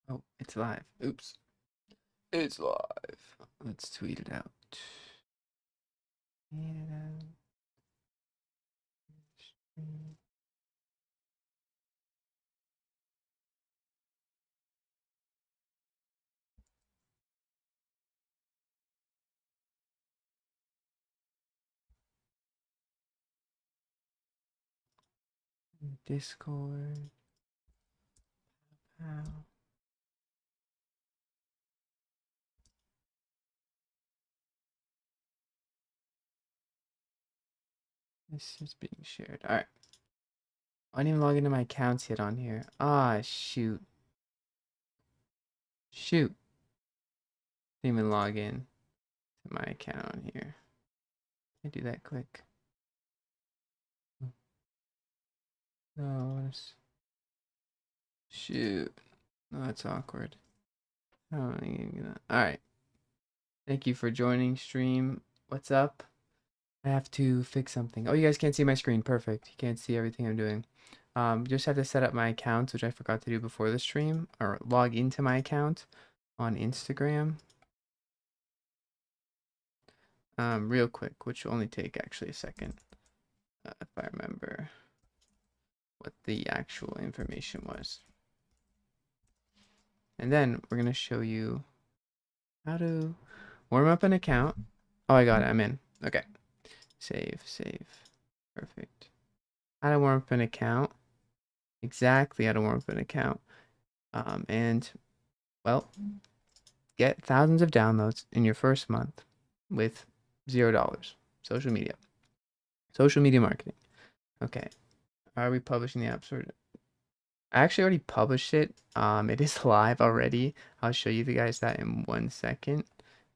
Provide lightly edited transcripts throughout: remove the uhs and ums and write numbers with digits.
Oh, it's live. Oops. It's live. Let's tweet it out. Tweet it out. Discord. Wow. This is being shared. All right. I didn't even log into my accounts yet on here. Ah, shoot. Shoot. Didn't even log in to my account on here. I do that quick. No. Shoot. Oh, that's awkward. Oh, all right. Thank you for joining stream. What's up? I have to fix something. Oh, you guys can't see my screen. Perfect. You can't see everything I'm doing. Just have to set up my accounts, which I forgot to do before the stream, or log into my account on Instagram. Real quick, which will only take actually a second, if I remember what the actual information was. And then we're gonna show you how to warm up an account. Oh, I got it. I'm in. Okay. Save. Perfect. How to warm up an account. Exactly how to warm up an account. And well, get thousands of downloads in your first month with $0. Social media marketing. Okay. Are we publishing the app store? I actually already published it. It is live already. I'll show you guys that in 1 second.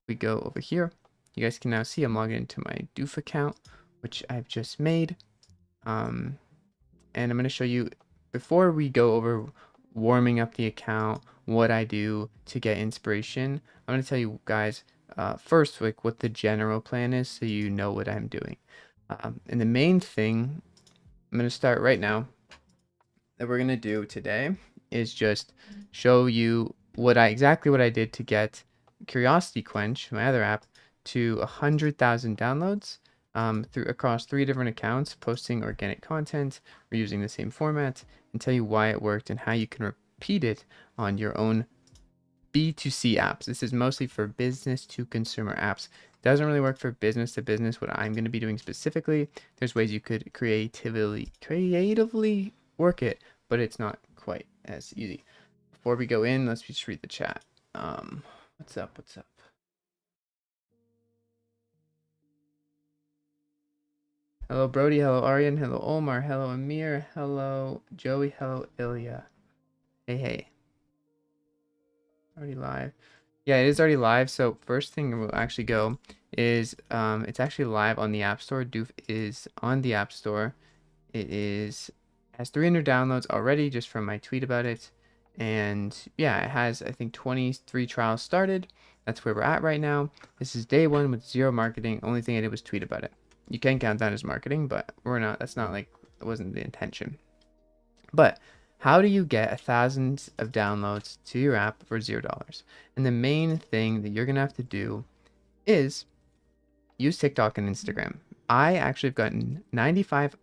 We go over here. You guys can now see I'm logged into my Doof account, which I've just made. And I'm going to show you, before we go over warming up the account, what I do to get inspiration, I'm going to tell you guys first like what the general plan is, so you know what I'm doing. And the main thing I'm going to start right now that we're going to do today is just show you exactly what I did to get Curiosity Quench, my other app, to 100,000 downloads across 3 different accounts, posting organic content, or using the same format, and tell you why it worked and how you can repeat it on your own B2C apps. This is mostly for business to consumer apps. Doesn't really work for business to business, what I'm going to be doing specifically. There's ways you could creatively work it, but it's not quite as easy. Before we go in, let's just read the chat. What's up? Hello, Brody. Hello, Aryan. Hello, Omar. Hello, Amir. Hello, Joey. Hello, Ilya. Hey. Already live. Yeah, it is already live. So first thing we'll actually go is it's actually live on the App Store. Doof is on the App Store. It has 300 downloads already just from my tweet about it. And yeah, it has, I think, 23 trials started. That's where we're at right now. This is day 1 with 0 marketing. Only thing I did was tweet about it. You can count that as marketing, but that's not like, it wasn't the intention. But how do you get thousands of downloads to your app for $0? And the main thing that you're going to have to do is use TikTok and Instagram. I actually have gotten 95%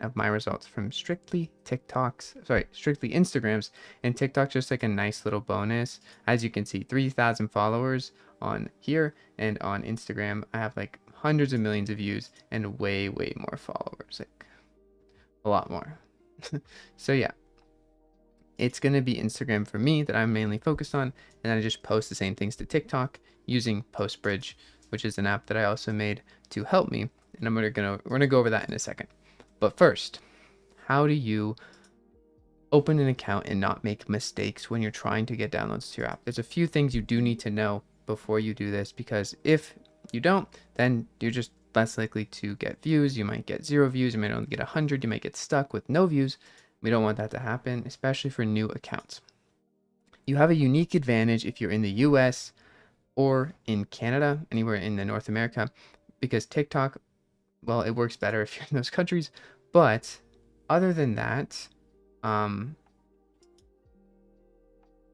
of my results from strictly Instagrams, and TikTok's just like a nice little bonus. As you can see, 3,000 followers on here, and on Instagram, I have like hundreds of millions of views and way more followers, like a lot more. So yeah, it's going to be Instagram for me that I'm mainly focused on, and then I just post the same things to TikTok using PostBridge, which is an app that I also made to help me, and we're gonna go over that in a second. But first, how do you open an account and not make mistakes when you're trying to get downloads to your app? There's a few things you do need to know before you do this, because if you don't, then you're just less likely to get views. You might get 0 views, you might only get 100, you might get stuck with no views. We don't want that to happen, especially for new accounts. You have a unique advantage if you're in the US or in Canada, anywhere in the North America, because TikTok, well, it works better if you're in those countries. But other than that,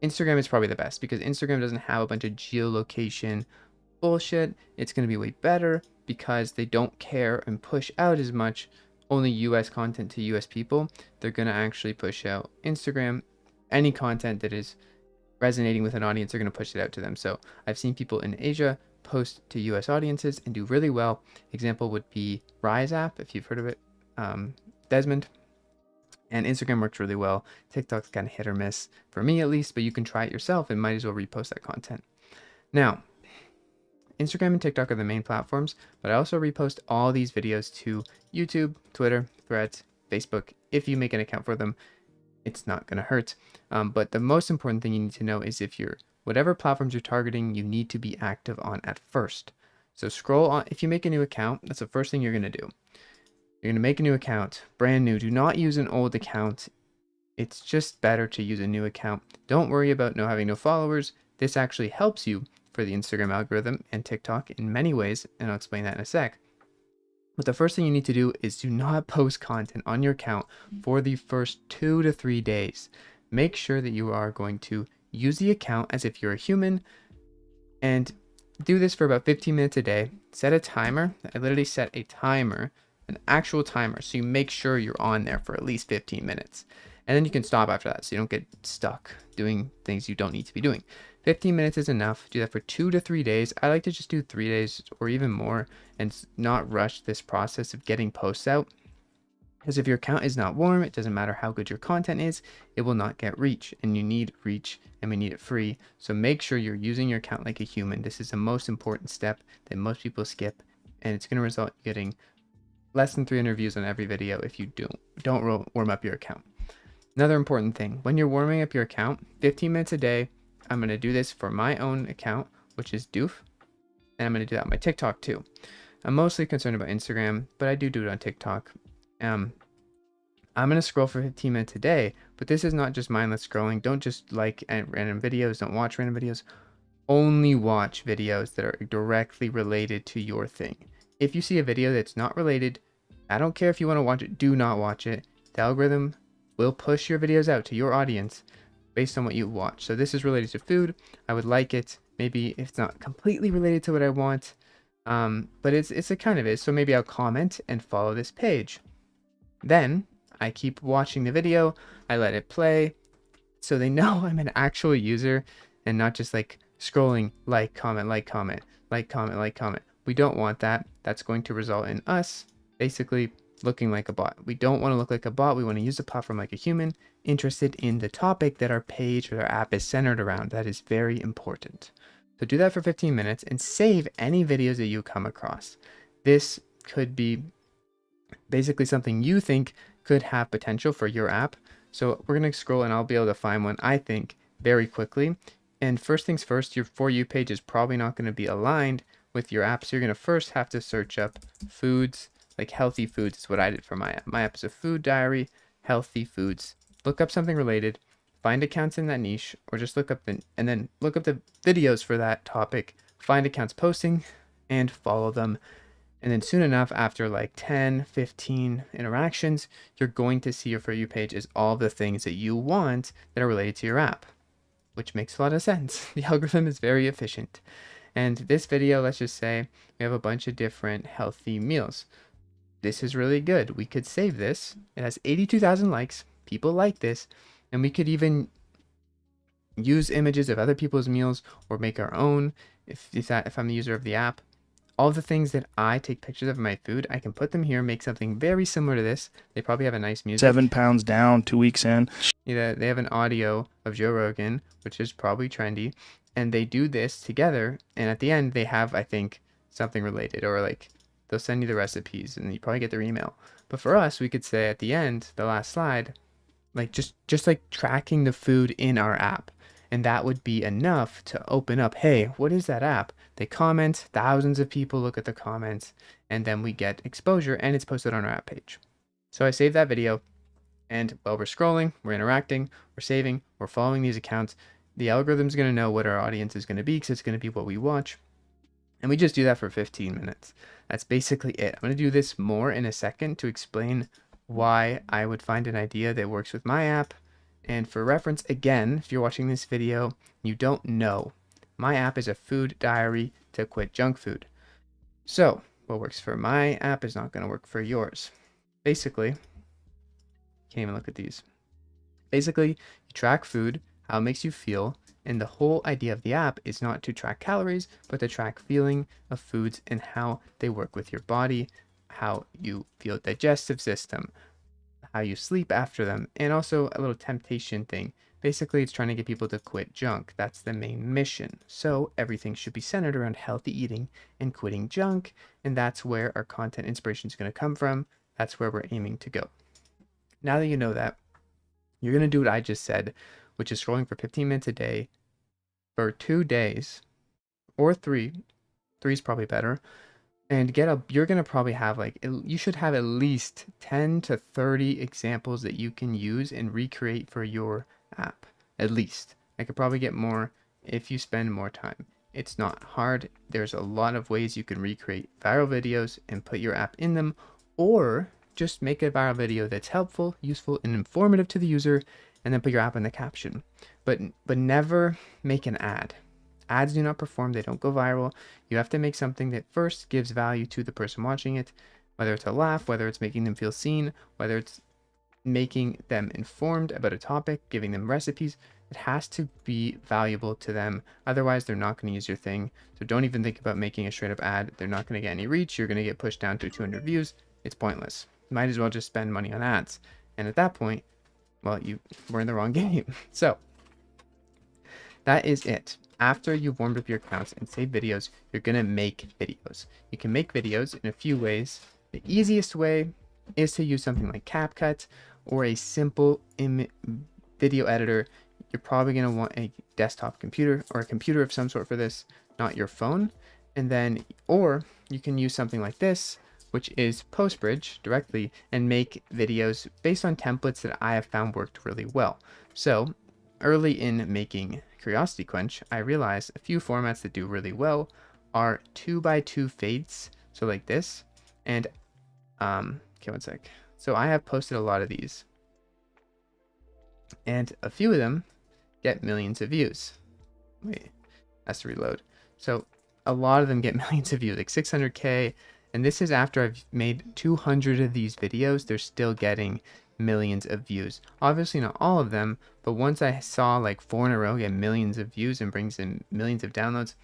Instagram is probably the best because Instagram doesn't have a bunch of geolocation bullshit. It's going to be way better because they don't care and push out as much only US content to US people. They're going to actually push out Instagram. Any content that is resonating with an audience, they're going to push it out to them. So I've seen people in Asia post to US audiences and do really well. Example would be Rise app, if you've heard of it, Desmond. And Instagram works really well. TikTok's kind of hit or miss for me at least, but you can try it yourself and might as well repost that content. Now, Instagram and TikTok are the main platforms, but I also repost all these videos to YouTube, Twitter, Threads, Facebook. If you make an account for them, it's not going to hurt. But the most important thing you need to know is if you're, whatever platforms you're targeting, you need to be active on at first. So scroll on, if you make a new account, that's the first thing you're going to do. You're going to make a new account, brand new. Do not use an old account. It's just better to use a new account. Don't worry about having no followers. This actually helps you for the Instagram algorithm and TikTok in many ways, and I'll explain that in a sec. But the first thing you need to do is do not post content on your account for the first 2 to 3 days. Make sure that you are going to use the account as if you're a human and do this for about 15 minutes a day. Set a timer. I literally set a timer, an actual timer, so you make sure you're on there for at least 15 minutes. And then you can stop after that so you don't get stuck doing things you don't need to be doing. 15 minutes is enough. Do that for 2 to 3 days. I like to just do 3 days or even more and not rush this process of getting posts out. Because if your account is not warm, it doesn't matter how good your content is, it will not get reach. And you need reach, and we need it free. So make sure you're using your account like a human. This is the most important step that most people skip, and it's going to result in getting less than 300 views on every video if you don't warm up your account. Another important thing, when you're warming up your account, 15 minutes a day, I'm going to do this for my own account, which is Doof, and I'm going to do that on my TikTok too. I'm mostly concerned about Instagram, but I do it on TikTok. I'm going to scroll for 15 minutes a day, but this is not just mindless scrolling. Don't just like random videos. Don't watch random videos. Only watch videos that are directly related to your thing. If you see a video that's not related, I don't care if you want to watch it, do not watch it. The algorithm will push your videos out to your audience based on what you watch. So this is related to food. I would like it. Maybe it's not completely related to what I want, but it kind of is. So maybe I'll comment and follow this page. Then I keep watching the video. I let it play so they know I'm an actual user and not just like scrolling, like, comment, like, comment, like, comment, like, comment. We don't want that. That's going to result in us basically looking like a bot. We don't want to look like a bot. We want to use the platform like a human, interested in the topic that our page or our app is centered around. That is very important. So do that for 15 minutes and save any videos that you come across. This could be basically something you think could have potential for your app. So we're going to scroll and I'll be able to find one, I think, very quickly. And first things first, your For You page is probably not going to be aligned with your app. So you're going to first have to search up foods, like healthy foods is what I did for my app. My app is a food diary, healthy foods. Look up something related, find accounts in that niche, or just look up and then look up the videos for that topic, find accounts posting and follow them. And then soon enough, after like 10, 15 interactions, you're going to see your For You page is all the things that you want that are related to your app, which makes a lot of sense. The algorithm is very efficient. And this video, let's just say we have a bunch of different healthy meals. This is really good. We could save this. It has 82,000 likes. People like this. And we could even use images of other people's meals or make our own if I'm the user of the app. All the things that I take pictures of my food, I can put them here, make something very similar to this. They probably have a nice music. 7 pounds down, 2 weeks in. Yeah, they have an audio of Joe Rogan, which is probably trendy. And they do this together. And at the end, they have, I think, something related, or like they'll send you the recipes and you probably get their email. But for us, we could say at the end, the last slide, like just like tracking the food in our app. And that would be enough to open up, hey, what is that app? They comment, thousands of people look at the comments, and then we get exposure and it's posted on our app page. So I saved that video, and while we're scrolling, we're interacting, we're saving, we're following these accounts. The algorithm's going to know what our audience is going to be because it's going to be what we watch. And we just do that for 15 minutes. That's basically it. I'm going to do this more in a second to explain why I would find an idea that works with my app And for reference, again, if you're watching this video, you don't know, my app is a food diary to quit junk food. So what works for my app is not going to work for yours. Basically, can't even look at these. Basically, you track food, how it makes you feel, and the whole idea of the app is not to track calories, but to track feeling of foods and how they work with your body, how you feel digestive system, how you sleep after them, and also a little temptation thing. Basically, it's trying to get people to quit junk. That's the main mission. So everything should be centered around healthy eating and quitting junk, and that's where our content inspiration is going to come from. That's where we're aiming to go. Now that you know that, you're going to do what I just said, which is scrolling for 15 minutes a day for 2 days, or 3. 3 is probably better. And you're going to probably have you should have at least 10 to 30 examples that you can use and recreate for your app. At least. I could probably get more if you spend more time. It's not hard. There's a lot of ways you can recreate viral videos and put your app in them, or just make a viral video that's helpful, useful, and informative to the user, and then put your app in the caption. But never make an ad. Ads do not perform, they don't go viral. You have to make something that first gives value to the person watching it, whether it's a laugh, whether it's making them feel seen, whether it's making them informed about a topic, giving them recipes. It has to be valuable to them. Otherwise, they're not going to use your thing. So don't even think about making a straight up ad. They're not going to get any reach. You're going to get pushed down to 200 views. It's pointless. Might as well just spend money on ads. And at that point, well, you were in the wrong game. So that is it. After you've warmed up your accounts and saved videos, you're going to make videos. You can make videos in a few ways. The easiest way is to use something like CapCut or a simple video editor. You're probably going to want a desktop computer or a computer of some sort for this, not your phone. And then, or you can use something like this, which is PostBridge directly, and make videos based on templates that I have found worked really well. So early in making Curiosity Quench, I realized a few formats that do really well are 2x2 fades, so like this, and okay, one sec. So I have posted a lot of these, and a few of them get millions of views. Wait, has to reload. So a lot of them get millions of views, like 600K, and this is after I've made 200 of these videos. They're still getting millions of views. Obviously not all of them, but once I saw like 4 in a row get millions of views and brings in millions of downloads,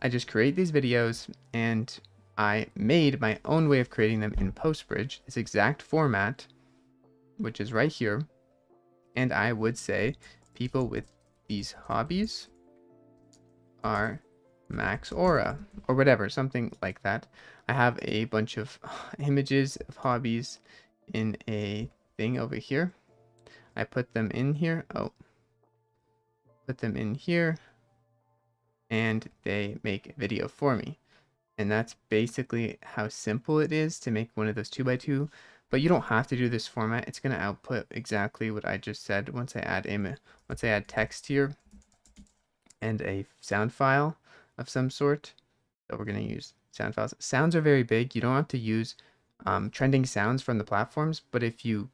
I just create these videos, and I made my own way of creating them in PostBridge, this exact format, which is right here. And I would say people with these hobbies are max aura or whatever, something like that. I have a bunch of images of hobbies in a thing over here. I put them in here. Put them in here, and they make a video for me. And that's basically how simple it is to make one of those 2x2. But you don't have to do this format. It's going to output exactly what I just said. Once I add text here and a sound file of some sort. So we're going to use sound files. Sounds are very big. You don't have to use trending sounds from the platforms, but if you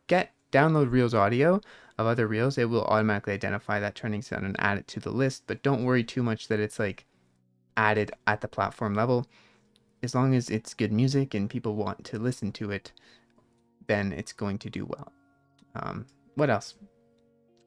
download Reels audio of other Reels, it will automatically identify that trending sound and add it to the list. But don't worry too much that it's like added at the platform level. As long as it's good music and people want to listen to it, then it's going to do well. What else?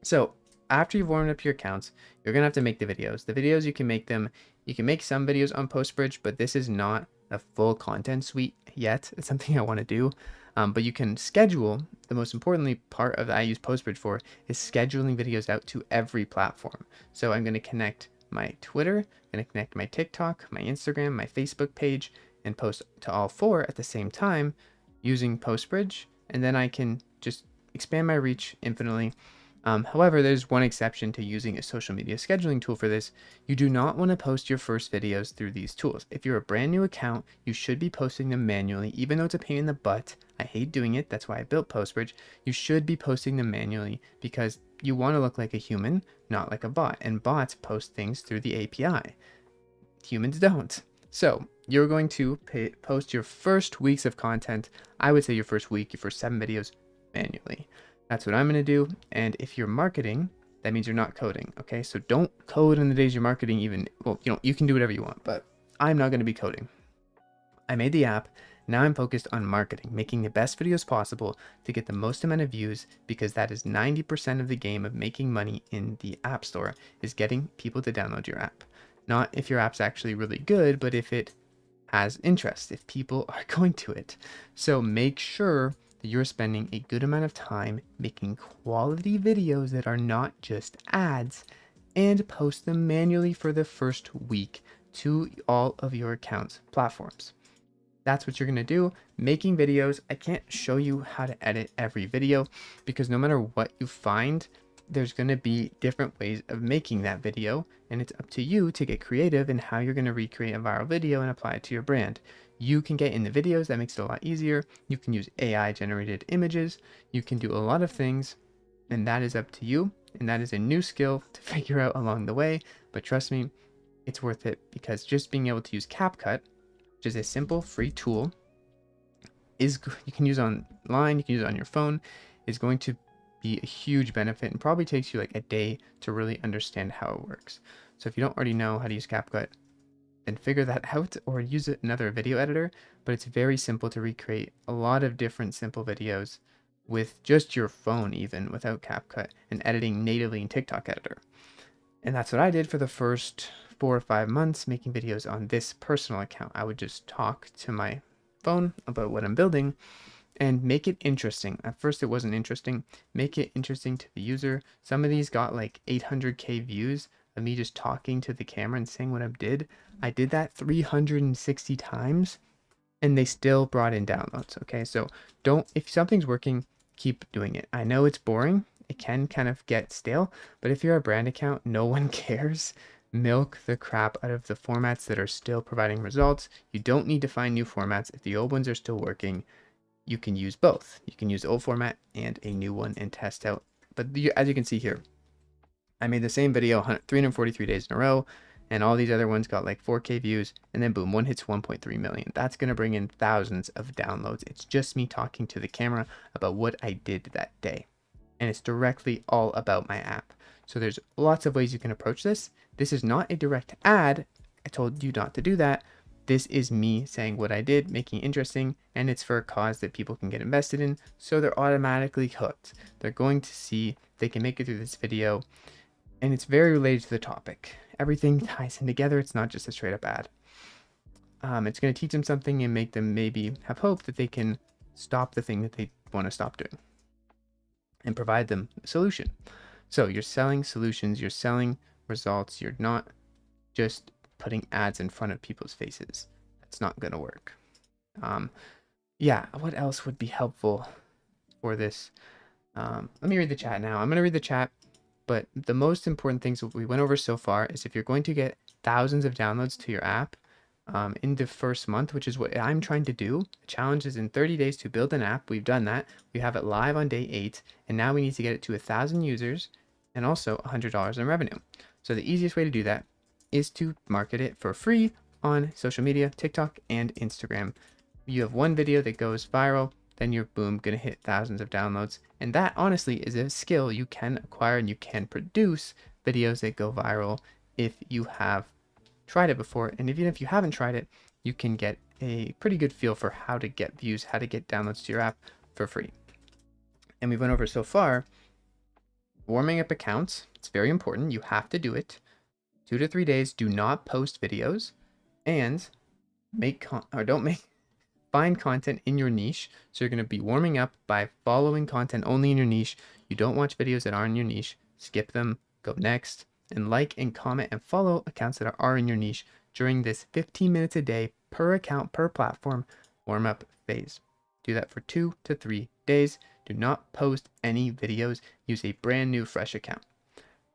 So after you've warmed up your accounts, you're gonna have to make the videos. The videos, you can make some videos on PostBridge, but this is not a full content suite yet. It's something I want to do. But you can schedule. The most importantly part of that I use PostBridge for is scheduling videos out to every platform. So I'm going to connect my Twitter, I'm going to connect my TikTok, my Instagram, my Facebook page, and post to all 4 at the same time using PostBridge. And then I can just expand my reach infinitely. However, there's one exception to using a social media scheduling tool for this. You do not want to post your first videos through these tools. If you're a brand new account, you should be posting them manually, even though it's a pain in the butt. I hate doing it. That's why I built PostBridge. You should be posting them manually because you want to look like a human, not like a bot. And bots post things through the API. Humans don't. So you're going to post your first weeks of content. I would say your first week, your first 7 videos manually. That's what I'm going to do. And if you're marketing, that means you're not coding. Okay. So don't code on the days you're marketing even. Well, you can do whatever you want, but I'm not going to be coding. I made the app. Now I'm focused on marketing, making the best videos possible to get the most amount of views, because that is 90% of the game of making money in the App Store, is getting people to download your app. Not if your app's actually really good, but if it has interest, if people are going to it. So make sure that you're spending a good amount of time making quality videos that are not just ads, and post them manually for the first week to all of your accounts platforms. That's what you're going to do. Making videos. I can't show you how to edit every video, because no matter what you find, there's going to be different ways of making that video, and it's up to you to get creative in how you're going to recreate a viral video and apply it to your brand. You can get in the videos. That makes it a lot easier. You can use AI generated images. You can do a lot of things, and that is up to you. And that is a new skill to figure out along the way. But trust me, it's worth it, because just being able to use CapCut, which is a simple free tool, you can use online, you can use it on your phone, is going to be a huge benefit, and probably takes you like a day to really understand how it works. So if you don't already know how to use CapCut, then figure that out, or use another video editor. But it's very simple to recreate a lot of different simple videos with just your phone, even without CapCut, and editing natively in TikTok editor. And that's what I did for the first 4 or 5 months, making videos on this personal account. I would just talk to my phone about what I'm building and make it interesting. At first it wasn't interesting. Make it interesting to the user. Some of these got like 800k views of me just talking to the camera and saying what I did. I did that 360 times, and they still brought in downloads. Okay, so if something's working, keep doing it. I know it's boring. It can kind of get stale, but if you're a brand account, no one cares. Milk the crap out of the formats that are still providing results. You don't need to find new formats. If the old ones are still working, you can use both. You can use the old format and a new one and test out. But as you can see here, I made the same video 343 days in a row, and all these other ones got like 4k views, and then boom, one hits 1.3 million. That's going to bring in thousands of downloads. It's just me talking to the camera about what I did that day, and it's directly all about my app. So there's lots of ways you can approach this. This is not a direct ad. I told you not to do that. This is me saying what I did, making it interesting, and it's for a cause that people can get invested in, so they're automatically hooked. They're going to see they can make it through this video, and it's very related to the topic. Everything ties in together. It's not just a straight up ad. It's going to teach them something and make them maybe have hope that they can stop the thing that they want to stop doing, and provide them a solution. So you're selling solutions, you're selling results. You're not just putting ads in front of people's faces. That's not going to work. Yeah, what else would be helpful for this? Let me read the chat now. I'm going to read the chat, but the most important things we went over so far is if you're going to get thousands of downloads to your app in the first month, which is what I'm trying to do. The challenge is in 30 days to build an app. We've done that. We have it live on day 8, and now we need to get it to 1,000 users and also $100 in revenue. So the easiest way to do that is to market it for free on social media, TikTok and Instagram. You have one video that goes viral, then you're boom, gonna hit thousands of downloads. And that honestly is a skill you can acquire, and you can produce videos that go viral if you have tried it before. And even if you haven't tried it, you can get a pretty good feel for how to get views, how to get downloads to your app for free. And we went over so far warming up accounts. It's very important. You have to do it. 2 to 3 days. Do not post videos, and find content in your niche. So you're going to be warming up by following content only in your niche. You don't watch videos that aren't in your niche. Skip them, go next, and like and comment and follow accounts that are in your niche during this 15 minutes a day per account per platform warm up phase. Do that for 2 to 3 days. Do not post any videos. Use a brand new fresh account.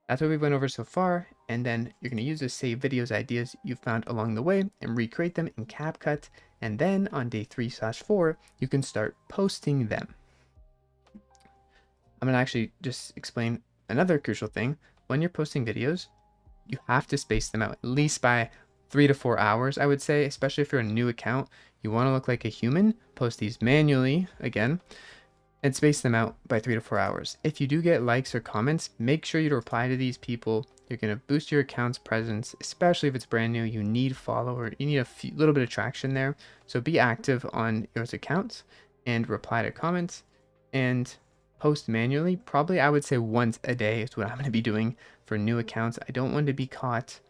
That's what we went over so far, and then you're going to use the save videos ideas you found along the way and recreate them in CapCut, and then on day 3/4 you can start posting them. I'm going to actually just explain another crucial thing. When you're posting videos, you have to space them out at least by 3 to 4 hours, I would say, especially if you're a new account. You want to look like a human. Post these manually again. and space them out by 3 to 4 hours. If you do get likes or comments, make sure you reply to these people. You're going to boost your account's presence, especially if it's brand new. You need you need little bit of traction there. So be active on those accounts and reply to comments and post manually. Probably I would say once a day is what I'm going to be doing for new accounts. I don't want to be caught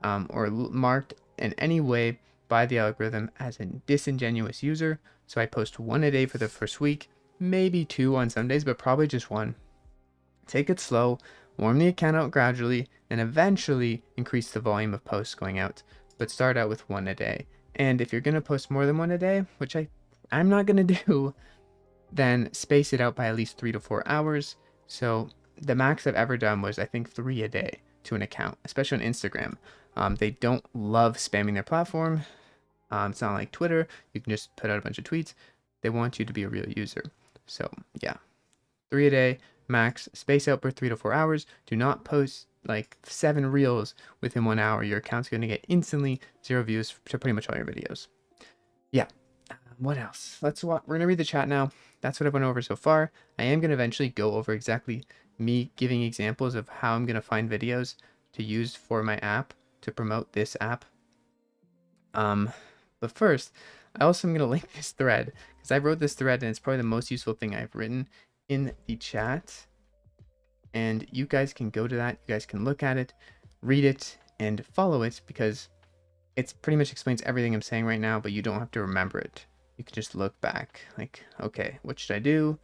or marked in any way by the algorithm as a disingenuous user. So I post one a day for the first week, maybe two on some days, but probably just one. Take it slow, warm the account out gradually, and eventually increase the volume of posts going out. But start out with one a day. And if you're going to post more than one a day, which I'm not going to do, then space it out by at least 3 to 4 hours. So the max I've ever done was, I think, 3 a day to an account, especially on Instagram. They don't love spamming their platform. It's not like Twitter. You can just put out a bunch of tweets. They want you to be a real user. So yeah, 3 a day max, space out for 3 to 4 hours. Do not post like 7 reels within 1 hour. Your account's going to get instantly 0 views to pretty much all your videos. Yeah. What else? We're going to read the chat now. That's what I've went over so far. I am going to eventually go over exactly me giving examples of how I'm going to find videos to use for my app to promote this app. But first, I also am going to link this thread because I wrote this thread and it's probably the most useful thing I've written in the chat. And you guys can go to that. You guys can look at it, read it, and follow it because it pretty much explains everything I'm saying right now, but you don't have to remember it. You can just look back like, okay, what should I do?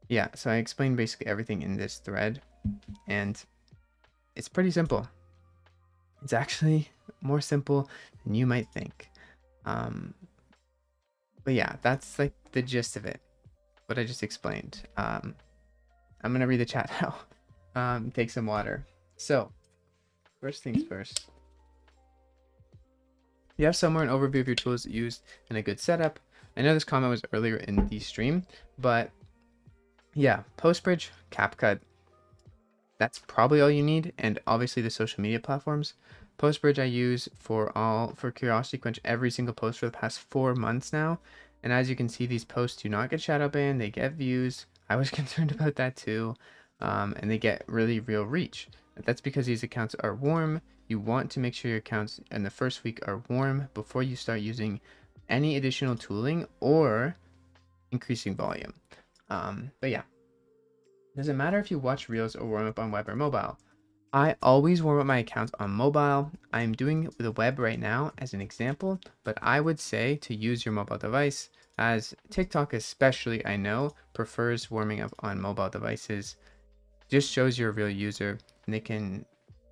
Yeah, so I explained basically everything in this thread and it's pretty simple. It's actually more simple than you might think. But yeah, that's like the gist of it, what I just explained. I'm gonna read the chat now. Take some water. So first things first. You have somewhere an overview of your tools used and a good setup. I know this comment was earlier in the stream, but yeah, PostBridge, CapCut, that's probably all you need. And obviously the social media platforms. PostBridge I use for Curiosity Quench every single post for the past 4 months now. And as you can see, these posts do not get shadow banned, they get views. I was concerned about that too. And they get really real reach. That's because these accounts are warm. You want to make sure your accounts in the first week are warm before you start using any additional tooling or increasing volume. But yeah, doesn't matter if you watch Reels or warm up on web or mobile. I always warm up my accounts on mobile. I'm doing the web right now as an example, but I would say to use your mobile device, as TikTok especially, I know, prefers warming up on mobile devices. Just shows you're a real user, and they can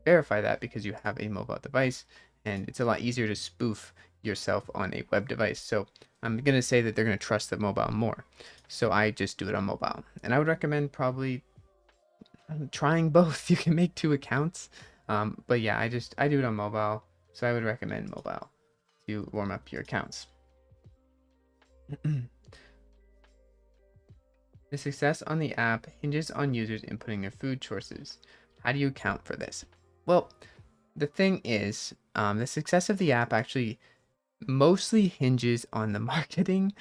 verify that because you have a mobile device, and it's a lot easier to spoof yourself on a web device. So I'm going to say that they're going to trust the mobile more. So I just do it on mobile, and I would recommend probably trying both. You can make 2 accounts, but yeah, I do it on mobile, so I would recommend mobile to warm up your accounts. The success on the app hinges on users inputting their food choices. How do you account for this? Well, the thing is, the success of the app actually mostly hinges on the marketing,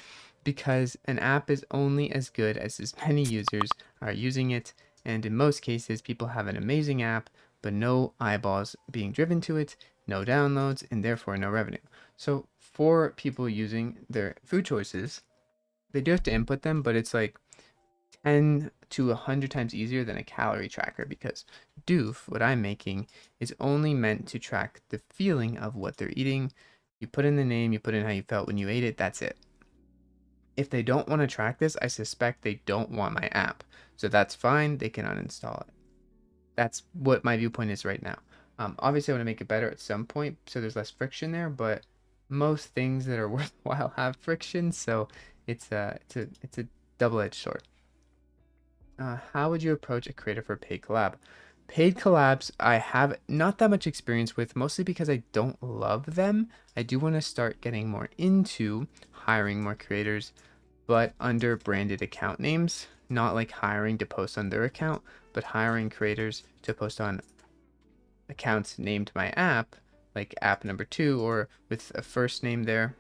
because an app is only as good as many users are using it. And in most cases, people have an amazing app, but no eyeballs being driven to it, no downloads, and therefore no revenue. So for people using their food choices, they do have to input them, but it's like 10 to 100 times easier than a calorie tracker, because Doof, what I'm making, is only meant to track the feeling of what they're eating. You put in the name, you put in how you felt when you ate it, that's it. If they don't want to track this, I suspect they don't want my app. So that's fine, they can uninstall it. That's what my viewpoint is right now. Obviously I want to make it better at some point so there's less friction there, but most things that are worthwhile have friction, so it's a double-edged sword. How would you approach a creator for a paid collab? Paid collabs, I have not that much experience with, mostly because I don't love them. I do want to start getting more into hiring more creators, but under branded account names, not like hiring to post on their account, but hiring creators to post on accounts named my app, like app number 2, or with a first name there,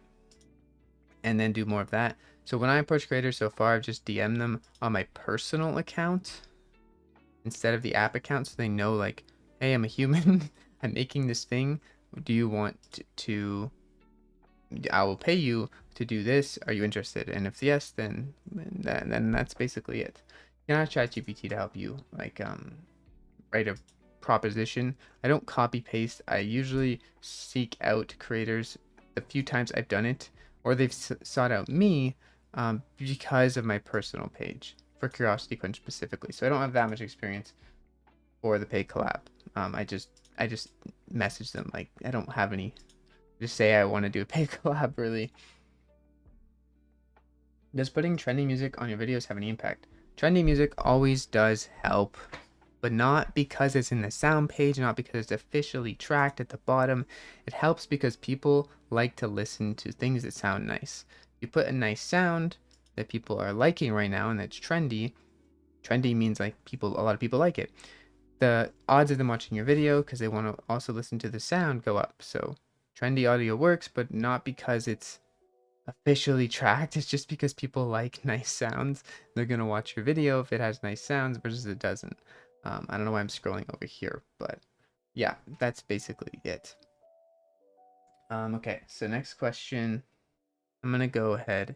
and then do more of that. So when I approach creators so far, I've just DM'd them on my personal account instead of the app account, so they know like, hey, I'm a human. I'm making this thing. Do you want to I will pay you to do this. Are you interested? And if yes, then that's basically it. You can ask ChatGPT to help you like write a proposition. I don't copy paste. I usually seek out creators the few times I've done it, or they've sought out me because of my personal page for Curiosity Punch specifically. So I don't have that much experience for the paid collab. I just message them. Like I don't have any. Just say I want to do a paid collab. Really. Does putting trending music on your videos have any impact? Trending music always does help, but not because it's in the sound page, not because it's officially tracked at the bottom. It helps because people like to listen to things that sound nice. You put a nice sound that people are liking right now and that's trendy. Trendy means like a lot of people like it. The odds of them watching your video because they want to also listen to the sound go up. So trendy audio works, but not because it's officially tracked. It's just because people like nice sounds. They're gonna watch your video if it has nice sounds versus it doesn't. I don't know why I'm scrolling over here, but yeah, that's basically it. Okay, so next question. I'm gonna go ahead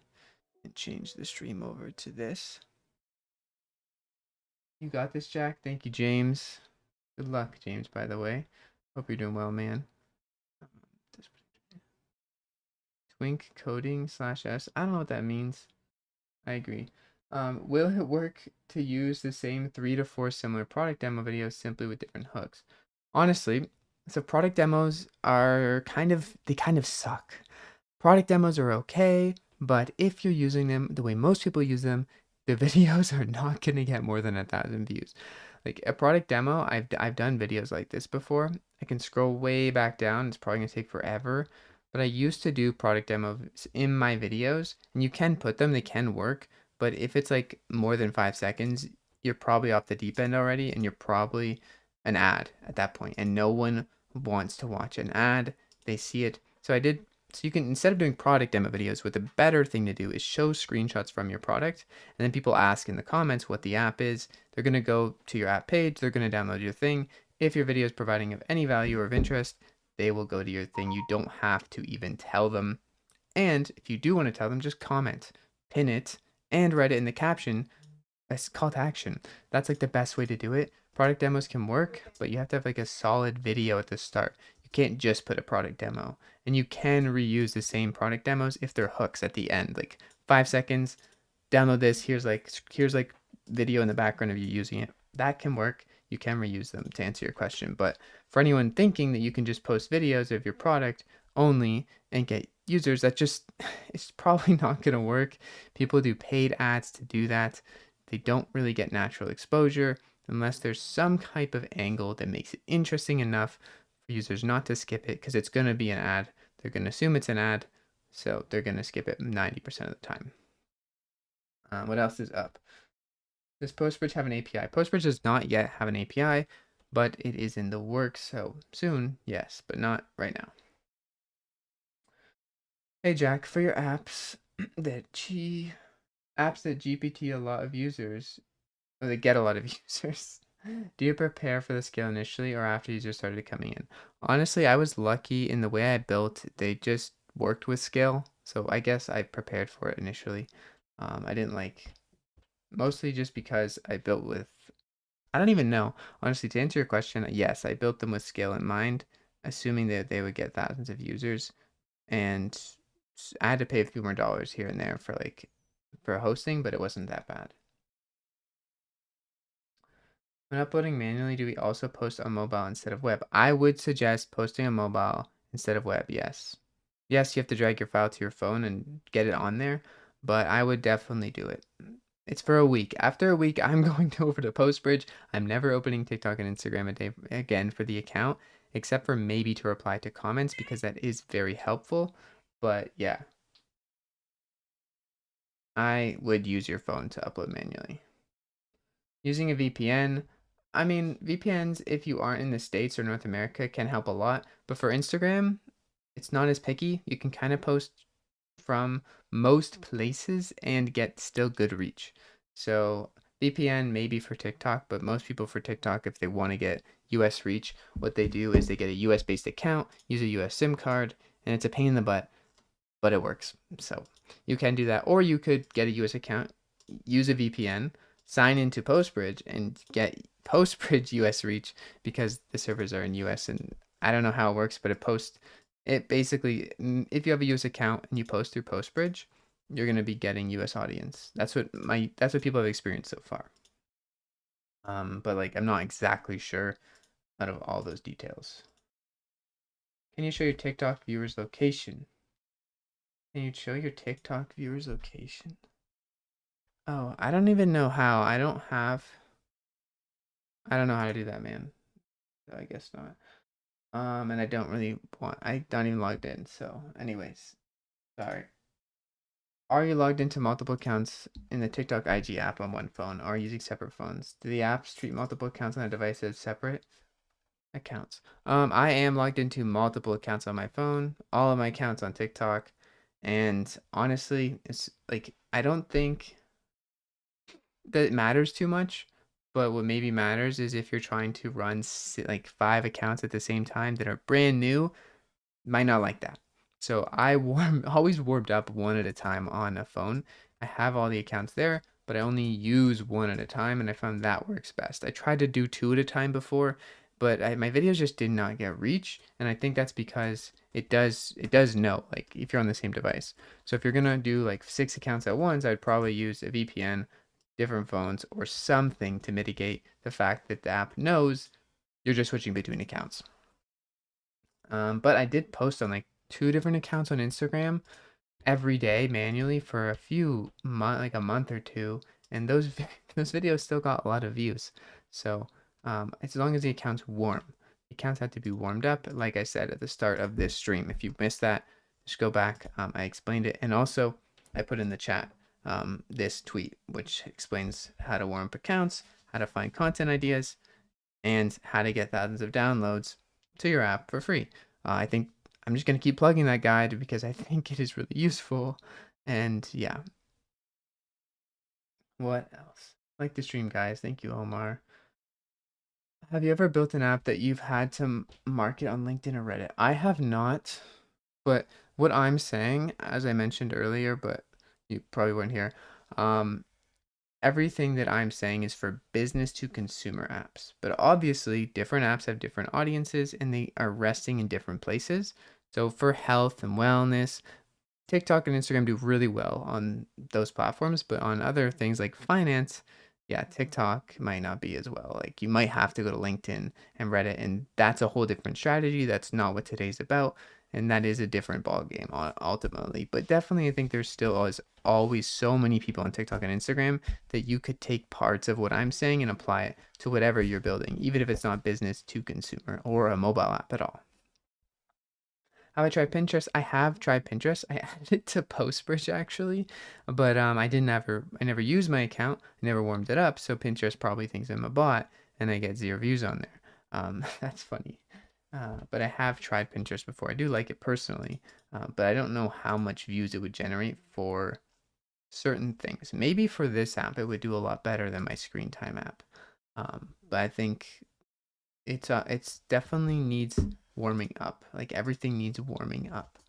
and change the stream over to this. You got this, Jack. Thank you, James. Good luck, James, by the way. Hope you're doing well, man. Twink coding /s. I don't know what that means. I agree. Will it work to use the same 3 to 4 similar product demo videos simply with different hooks? Honestly, so product demos are they kind of suck. Product demos are okay, but if you're using them the way most people use them, the videos are not going to get more than 1,000 views. Like a product demo, I've done videos like this before. I can scroll way back down. It's probably going to take forever. But I used to do product demos in my videos, and you can put them, they can work. But if it's like more than 5 seconds, you're probably off the deep end already, and you're probably an ad at that point, and no one wants to watch an ad. They see it. So you can, instead of doing product demo videos, what the better thing to do is show screenshots from your product, and then people ask in the comments what the app is. They're going to go to your app page, they're going to download your thing. If your video is providing of any value or of interest, they will go to your thing. You don't have to even tell them. And if you do want to tell them, just comment, pin it, and write it in the caption as call to action. That's like the best way to do it. Product demos can work, but you have to have like a solid video at the start. You can't just put a product demo. And you can reuse the same product demos if they're hooks at the end, like 5 seconds, download this, here's like video in the background of you using it. That can work. You can reuse them to answer your question. But for anyone thinking that you can just post videos of your product only and get users, that just, it's probably not going to work. People do paid ads to do that. They don't really get natural exposure unless there's some type of angle that makes it interesting enough for users not to skip it, because it's going to be an ad. They're going to assume it's an ad, so they're going to skip it 90% of the time. What else is up? Does Postbridge have an API? Postbridge does not yet have an API, but it is in the works, so soon, yes, but not right now. Hey Jack, for your apps that GPT a lot of users, or they get a lot of users, do you prepare for the scale initially or after users started coming in? Honestly, I was lucky in the way I built. They just worked with scale, so I guess I prepared for it initially. I didn't mostly just because I built with, I don't even know. Honestly, to answer your question, yes, I built them with scale in mind, assuming that they would get thousands of users, and I had to pay a few more dollars here and there for hosting, but it wasn't that bad. When uploading manually, do we also post on mobile instead of web? I would suggest posting on mobile instead of web, yes. Yes, you have to drag your file to your phone and get it on there, but I would definitely do it. It's for a week. After a week, I'm going over to Postbridge. I'm never opening TikTok and Instagram a day again for the account, except for maybe to reply to comments, because that is very helpful. But yeah, I would use your phone to upload manually. Using a VPN, I mean, VPNs, if you aren't in the States or North America, can help a lot. But for Instagram, it's not as picky. You can kind of post from most places and get still good reach. So VPN maybe for TikTok, but most people for TikTok, if they want to get US reach, what they do is they get a US based account, use a US SIM card, and it's a pain in the butt, but it works. So you can do that, or you could get a US account, use a VPN, sign into Postbridge, and get Postbridge US reach because the servers are in US. And I don't know how it works, but it basically, if you have a US account and you post through Postbridge, you're gonna be getting US audience. That's what people have experienced so far. But like I'm not exactly sure out of all those details. Can you show your TikTok viewers location? Can you show your TikTok viewers location? Oh, I don't even know how. I don't know how to do that, man. So I guess not. And I don't even logged in. So anyways, sorry. Are you logged into multiple accounts in the TikTok IG app on one phone or using separate phones? Do the apps treat multiple accounts on a device as separate accounts? I am logged into multiple accounts on my phone, all of my accounts on TikTok, and honestly, it's like I don't think that matters too much. But what maybe matters is if you're trying to run like 5 accounts at the same time that are brand new, might not like that. So I always warmed up one at a time on a phone. I have all the accounts there, but I only use one at a time, and I found that works best. I tried to do two at a time before, but my videos just did not get reach, and I think that's because it does know like if you're on the same device. So if you're gonna do like 6 accounts at once, I'd probably use a VPN, different phones, or something to mitigate the fact that the app knows you're just switching between accounts. But I did post on like 2 different accounts on Instagram every day manually for like a month or two, and those videos still got a lot of views. So as long as the account's warm, the accounts have to be warmed up. Like I said at the start of this stream, if you missed that, just go back. I explained it, and also I put in the chat this tweet, which explains how to warm up accounts, how to find content ideas, and how to get thousands of downloads to your app for free. I think I'm just going to keep plugging that guide because I think it is really useful. And yeah, what else? Like the stream, guys. Thank you, Omar. Have you ever built an app that you've had to market on LinkedIn or Reddit? I have not, but what I'm saying, as I mentioned earlier, but you probably weren't here, um, everything that I'm saying is for business to consumer apps. But obviously, different apps have different audiences and they are resting in different places. So for health and wellness, TikTok and Instagram do really well on those platforms, but on other things like finance, yeah, TikTok might not be as well. Like you might have to go to LinkedIn and Reddit, and that's a whole different strategy. That's not what today's about, and that is a different ball game ultimately. But definitely, I think there's still always so many people on TikTok and Instagram that you could take parts of what I'm saying and apply it to whatever you're building, even if it's not business to consumer or a mobile app at all. Have I tried Pinterest? I have tried Pinterest. I added it to Postbridge actually, but I never used my account. I never warmed it up, so Pinterest probably thinks I'm a bot, and I get 0 views on there. That's funny. But I have tried Pinterest before. I do like it personally, but I don't know how much views it would generate for certain things. Maybe for this app, it would do a lot better than my screen time app. But I think it's definitely needs warming up. Like everything needs warming up.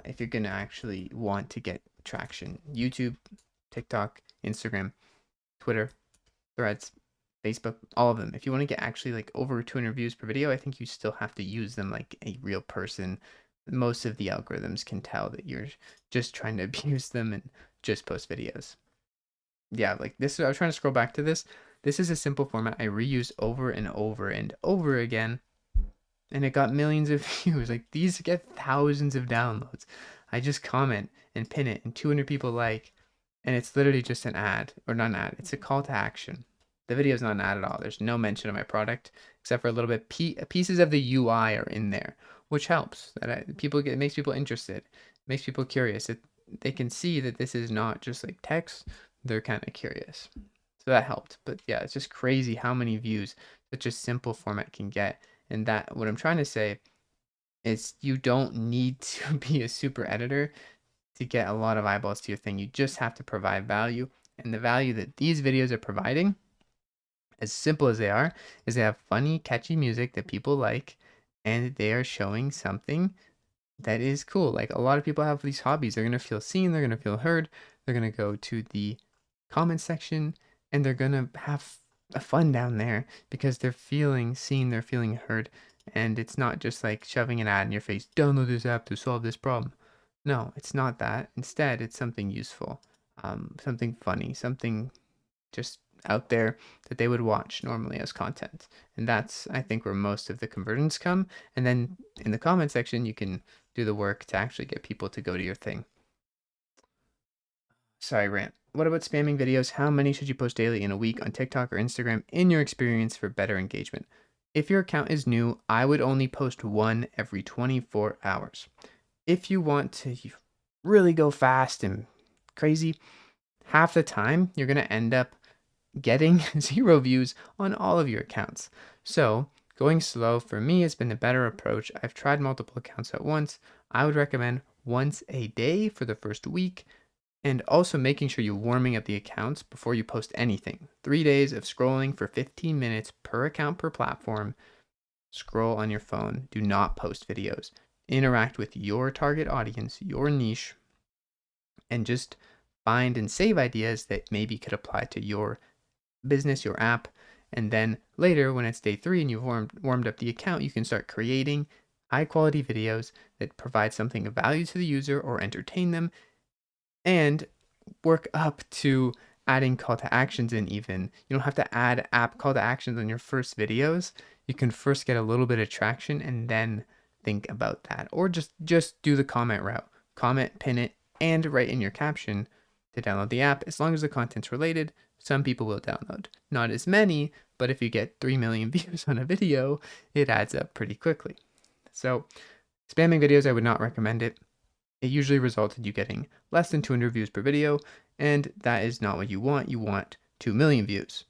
If you're gonna actually want to get traction, YouTube, TikTok, Instagram, Twitter, Threads, Facebook, all of them. If you want to get actually like over 200 views per video, I think you still have to use them like a real person. Most of the algorithms can tell that you're just trying to abuse them and just post videos. Yeah, like this, I was trying to scroll back to this. This is a simple format I reuse over and over and over again, and it got millions of views. Like these get thousands of downloads. I just comment and pin it, and 200 people like, and it's literally just an ad, or not an ad, it's a call to action. The video is not an ad at all. There's no mention of my product except for a little bit. Pieces of the UI are in there, which helps. It makes people interested, makes people curious. They can see that this is not just like text. They're kind of curious, so that helped. But yeah, it's just crazy how many views such a simple format can get. And that what I'm trying to say is you don't need to be a super editor to get a lot of eyeballs to your thing. You just have to provide value. And the value that these videos are providing, as simple as they are, is they have funny, catchy music that people like, and they are showing something that is cool. Like, a lot of people have these hobbies. They're going to feel seen, they're going to feel heard, they're going to go to the comment section, and they're going to have fun down there because they're feeling seen, they're feeling heard. And it's not just like shoving an ad in your face, download this app to solve this problem. No, it's not that. Instead, it's something useful, something funny, something just out there that they would watch normally as content. And that's, I think, where most of the conversions come. And then in the comment section, you can do the work to actually get people to go to your thing. Sorry, rant. What about spamming videos? How many should you post daily in a week on TikTok or Instagram in your experience for better engagement? If your account is new, I would only post one every 24 hours. If you want to really go fast and crazy, half the time you're going to end up getting 0 views on all of your accounts. So going slow for me has been a better approach. I've tried multiple accounts at once. I would recommend once a day for the first week, and also making sure you're warming up the accounts before you post anything. 3 days of scrolling for 15 minutes per account per platform. Scroll on your phone. Do not post videos. Interact with your target audience, your niche, and just find and save ideas that maybe could apply to your business, your app. And then later, when it's day 3 and you've warmed up the account, you can start creating high quality videos that provide something of value to the user or entertain them, and work up to adding call to actions in. Even you don't have to add app call to actions on your first videos. You can first get a little bit of traction and then think about that, or just do the comment route. Comment, pin it, and write in your caption to download the app. As long as the content's related, some people will download. Not as many, but if you get 3 million views on a video, it adds up pretty quickly. So spamming videos, I would not recommend it. It usually results in you getting less than 200 views per video, and that is not what you want. You want 2 million views.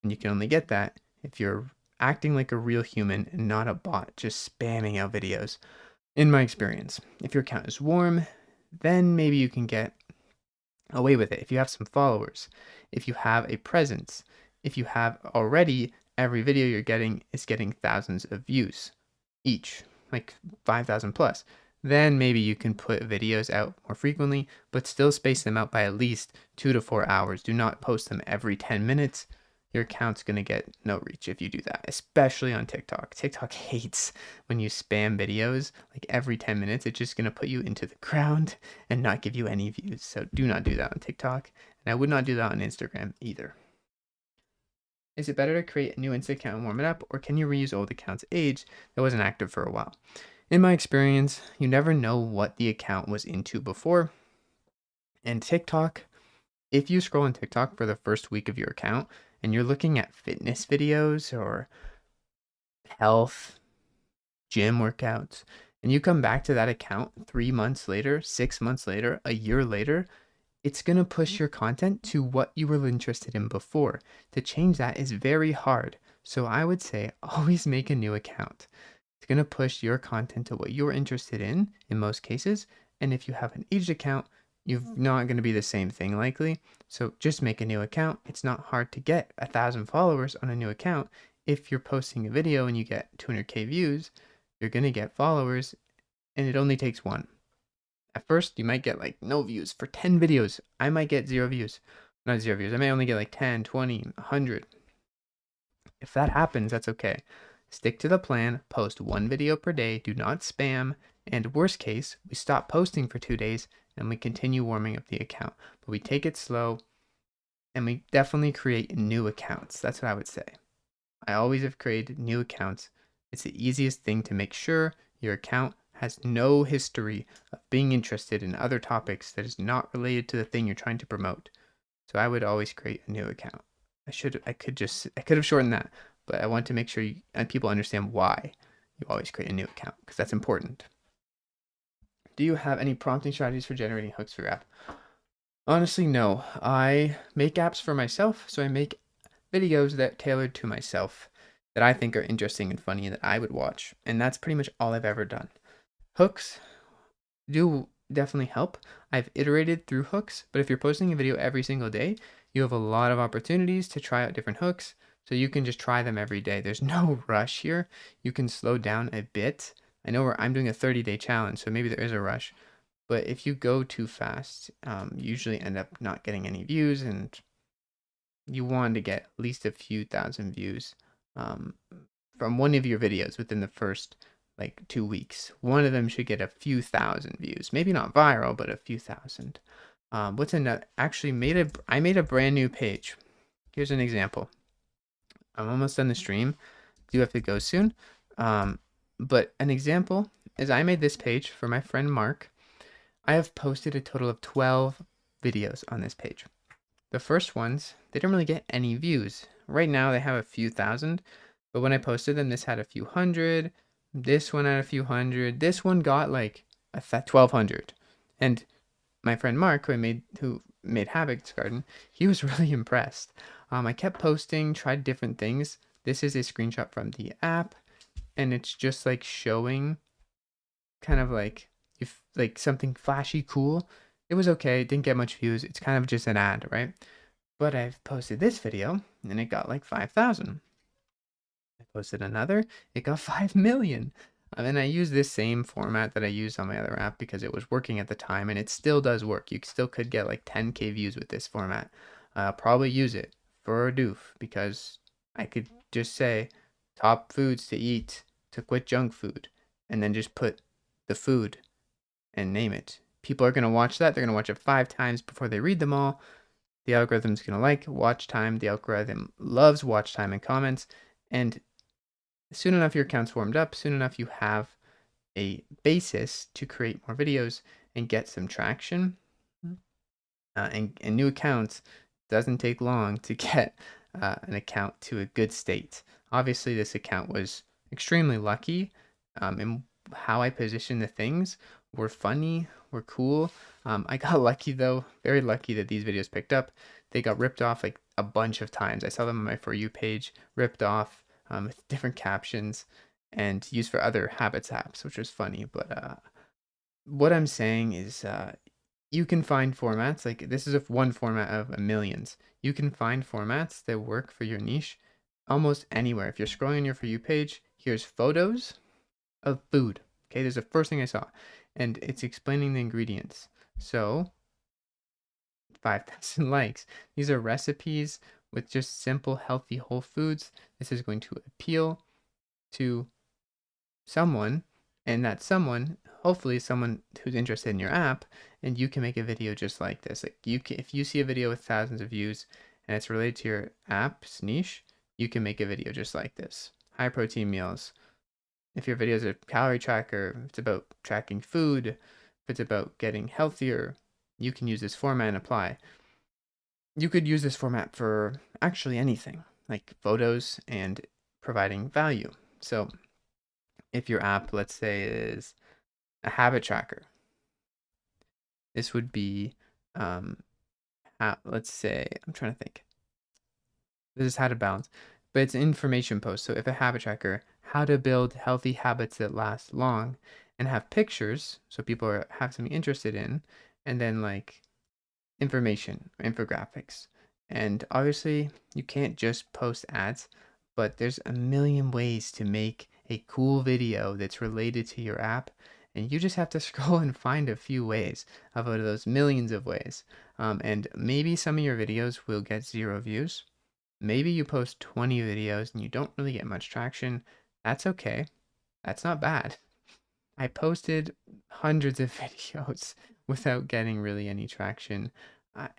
And you can only get that if you're acting like a real human and not a bot just spamming out videos. In my experience, if your account is warm, then maybe you can get away with it. If you have some followers, if you have a presence, if you have already every video you're getting is getting thousands of views each, like 5,000 plus, then maybe you can put videos out more frequently, but still space them out by at least 2 to 4 hours. Do not post them every 10 minutes. Your account's going to get no reach if you do that, especially on TikTok. TikTok hates when you spam videos like every 10 minutes. It's just going to put you into the ground and not give you any views. So do not do that on TikTok. And I would not do that on Instagram either. Is it better to create a new Insta account and warm it up, or can you reuse old account's age that wasn't active for a while? In my experience, you never know what the account was into before. And TikTok, if you scroll on TikTok for the first week of your account and you're looking at fitness videos or health, gym workouts, and you come back to that account 3 months later, 6 months later, a year later, it's going to push your content to what you were interested in before. To change that is very hard. So I would say always make a new account. It's going to push your content to what you're interested in most cases. And if you have an aged account, you're not going to be the same thing likely. So just make a new account. It's not hard to get 1,000 followers on a new account. If you're posting a video and you get 200K views, you're going to get followers, and it only takes one. At first, you might get like no views. For 10 videos, I might get 0 views. Not 0 views. I may only get like 10, 20, 100. If that happens, that's okay. Stick to the plan, post 1 video per day, do not spam, and worst case, we stop posting for 2 days and we continue warming up the account. But we take it slow and we definitely create new accounts. That's what I would say. I always have created new accounts. It's the easiest thing to make sure your account has no history of being interested in other topics that is not related to the thing you're trying to promote. So I would always create a new account. I could have shortened that, but I want to make sure people understand why you always create a new account, because that's important. Do you have any prompting strategies for generating hooks for your app? Honestly, no. I make apps for myself, so I make videos that tailored to myself that I think are interesting and funny that I would watch, and that's pretty much all I've ever done. Hooks do definitely help. I've iterated through hooks, but if you're posting a video every single day, you have a lot of opportunities to try out different hooks. So you can just try them every day. There's no rush here. You can slow down a bit. I know I'm doing a 30-day challenge, so maybe there is a rush. But if you go too fast, you usually end up not getting any views, and you want to get at least a few thousand views um, from one of your videos within the first like 2 weeks. One of them should get a few thousand views. Maybe not viral, but a few thousand. What's another? Actually, I made a brand new page. Here's an example. I'm almost done the stream. Do have to go soon. But an example is I made this page for my friend Mark. I have posted a total of 12 videos on this page. The first ones, they didn't really get any views. Right now they have a few thousand, but when I posted them, this had a few hundred, this one had a few hundred, this one got like 1,200. And my friend Mark, who made Habits Garden, he was really impressed. I kept posting, tried different things. This is a screenshot from the app, and it's just like showing kind of like if like something flashy cool. It was okay, it didn't get much views. It's kind of just an ad, right? But I've posted this video and it got like 5,000. I posted another, it got 5 million. And I use this same format that I used on my other app because it was working at the time, and it still does work. You still could get like 10K views with this format. I'll probably use it for a doof because I could just say top foods to eat to quit junk food and then just put the food and name it. People are going to watch that. They're going to watch it 5 times before they read them all. The algorithm's going to like watch time. The algorithm loves watch time and comments. And soon enough, your account's warmed up. Soon enough, you have a basis to create more videos and get some traction. And new accounts doesn't take long to get an account to a good state. Obviously, this account was extremely lucky in how I positioned the things. Were funny, were cool. I got lucky though, very lucky that these videos picked up. They got ripped off like a bunch of times. I saw them on my For You page, ripped off with different captions and used for other habits apps, which was funny. But what I'm saying is you can find formats, like this is one format of millions. You can find formats that work for your niche almost anywhere. If you're scrolling on your For You page, here's photos of food. Okay, there's the first thing I saw, and it's explaining the ingredients. So 5,000 likes. These are recipes with just simple, healthy, whole foods. This is going to appeal to someone, and that someone, hopefully someone who's interested in your app, and you can make a video just like this. Like if you see a video with thousands of views and it's related to your app's niche, you can make a video just like this. High protein meals. If your video is a calorie tracker, if it's about tracking food, if it's about getting healthier, you can use this format and apply. You could use this format for actually anything, like photos and providing value. So if your app, let's say, is a habit tracker, this would be, let's say, I'm trying to think. This is how to balance, but it's an information post. So if a habit tracker, how to build healthy habits that last long, and have pictures so people have something interested in, and then like information, infographics. And obviously you can't just post ads, but there's a million ways to make a cool video that's related to your app. And you just have to scroll and find a few ways out of those millions of ways. And maybe some of your videos will get 0 views. Maybe you post 20 videos and you don't really get much traction. That's okay. That's not bad. I posted hundreds of videos without getting really any traction.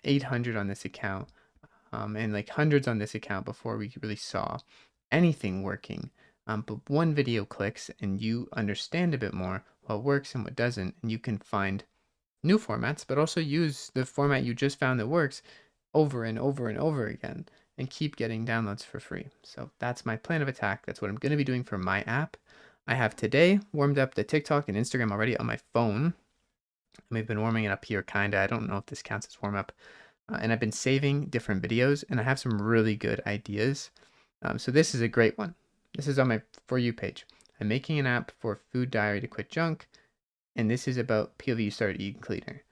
800 on this account, and like hundreds on this account before we really saw anything working. But one video clicks and you understand a bit more what works and what doesn't, and you can find new formats, but also use the format you just found that works over and over and over again and keep getting downloads for free. So that's my plan of attack. That's what I'm going to be doing for my app. I have today warmed up the TikTok and Instagram already on my phone. We've been warming it up here, kinda. I don't know if this counts as warm up. And I've been saving different videos, and I have some really good ideas. So this is a great one. This is on my For You page. I'm making an app for food diary to quit junk. And this is about POV started eating cleaner.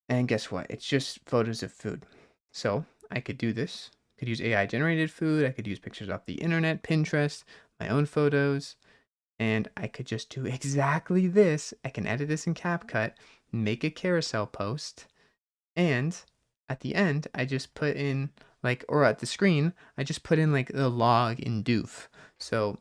And guess what? It's just photos of food. So I could do this. I could use AI generated food. I could use pictures off the internet, Pinterest, my own photos. And I could just do exactly this. I can edit this in CapCut, make a carousel post, and at the end, I just put in like, or at the screen, I just put in like the log in Doof. So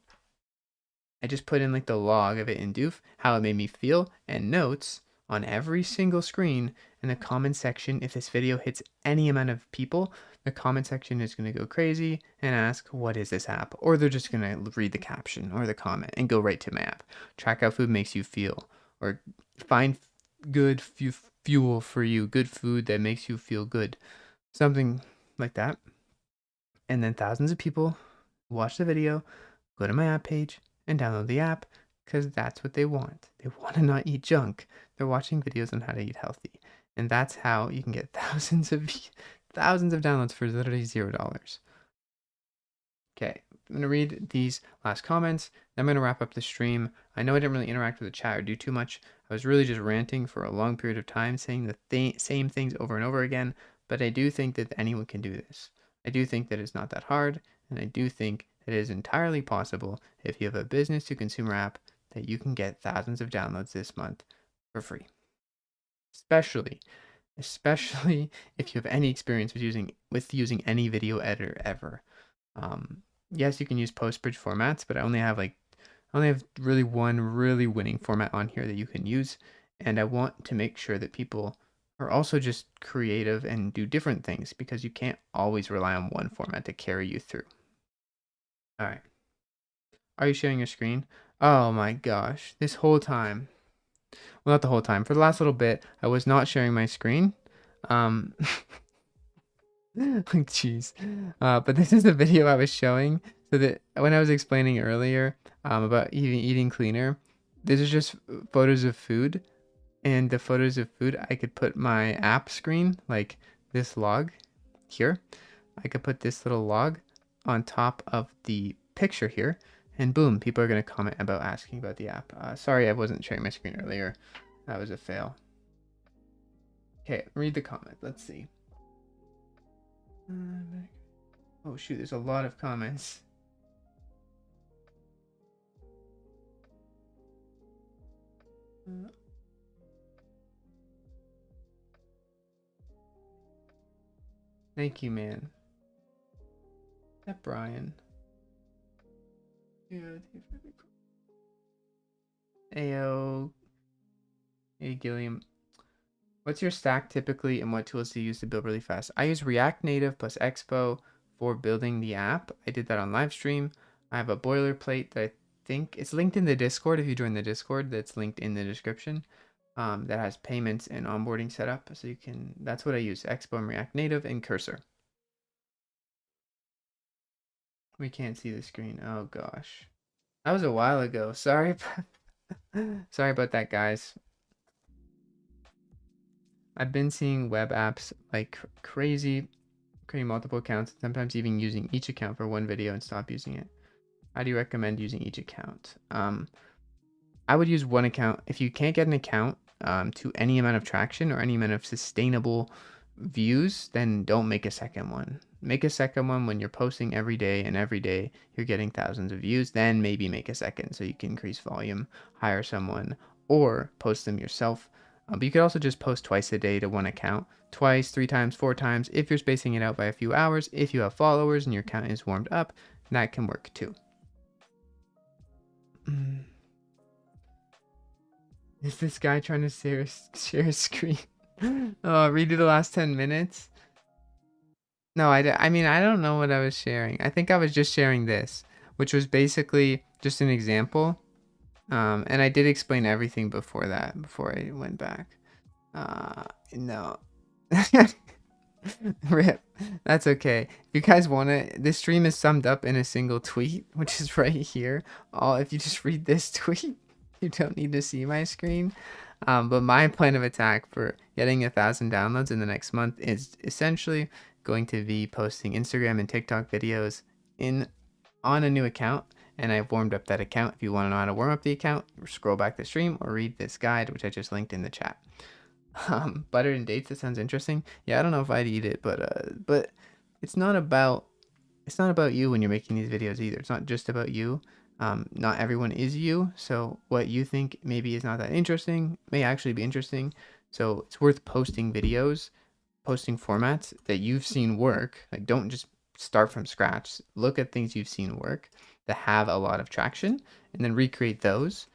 I just put in like the log of it in Doof, how it made me feel, and notes on every single screen. In the comment section, if this video hits any amount of people, the comment section is going to go crazy and ask, what is this app? Or they're just going to read the caption or the comment and go right to my app. Track how food makes you feel, or find good fuel for you, good food that makes you feel good. Something like that. And then thousands of people watch the video, go to my app page, and download the app because that's what they want. They want to not eat junk. They're watching videos on how to eat healthy. And that's how you can get thousands of downloads for literally $0. Okay, I'm going to read these last comments. Then I'm going to wrap up the stream. I know I didn't really interact with the chat or do too much. I was really just ranting for a long period of time, saying the same things over and over again. But I do think that anyone can do this. I do think that it's not that hard. And I do think it is entirely possible, if you have a business to consumer app, that you can get thousands of downloads this month for free. Especially if you have any experience with using any video editor ever. Yes, you can use post-bridge formats, but I only have really one really winning format on here that you can use, and I want to make sure that people are also just creative and do different things, because you can't always rely on one format to carry you through. All right. Are you sharing your screen? Oh my gosh, this whole time. Well, not the whole time. For the last little bit, I was not sharing my screen. Jeez. But this is the video I was showing. So that when I was explaining earlier about eating cleaner, this is just photos of food. And the photos of food, I could put my app screen, like this log here. I could put this little log on top of the picture here. And boom, people are going to comment about asking about the app. Sorry, I wasn't sharing my screen earlier. That was a fail. Okay, read the comment. Let's see. Oh shoot, there's a lot of comments. Thank you, man. That Brian. Ayo. Hey, Gilliam. What's your stack typically, and what tools do you use to build really fast? I use React Native plus Expo for building the app. I did that on live stream. I have a boilerplate that I think it's linked in the Discord. If you join the Discord, that's linked in the description. That has payments and onboarding set up. So you can, that's what I use, Expo and React Native and Cursor. We can't see the screen. Oh gosh. That was a while ago. Sorry. Sorry about that, guys. I've been seeing web apps like crazy, creating multiple accounts, sometimes even using each account for one video and stop using it. How do you recommend using each account? I would use one account. If you can't get an account to any amount of traction or any amount of sustainable views, then don't make a second one. Make a second one when you're posting every day, and every day you're getting thousands of views. Then maybe make a second so you can increase volume, hire someone, or post them yourself. But you could also just post twice a day to one account, twice, 3 times, 4 times. If you're spacing it out by a few hours, if you have followers and your account is warmed up, that can work too. Is this guy trying to share a screen? Oh, redo the last 10 minutes? No, I mean, I don't know what I was sharing. I think I was just sharing this, which was basically just an example. And I did explain everything before that, before I went back. No. Rip. That's okay. If you guys want it, this stream is summed up in a single tweet, which is right here. If you just read this tweet, you don't need to see my screen. But my plan of attack for getting 1,000 downloads in the next month is essentially going to be posting Instagram and TikTok videos on a new account and I've warmed up that account. If you want to know how to warm up the account, scroll back the stream or read this guide, which I just linked in the chat. Butter and dates, that sounds interesting. Yeah, I don't know if I'd eat it, but it's not about you when you're making these videos either. It's not just about you. Not everyone is you, so what you think maybe is not that interesting may actually be interesting. So it's worth posting videos, posting formats that you've seen work. Like, don't just start from scratch. Look at things you've seen work that have a lot of traction and then recreate those.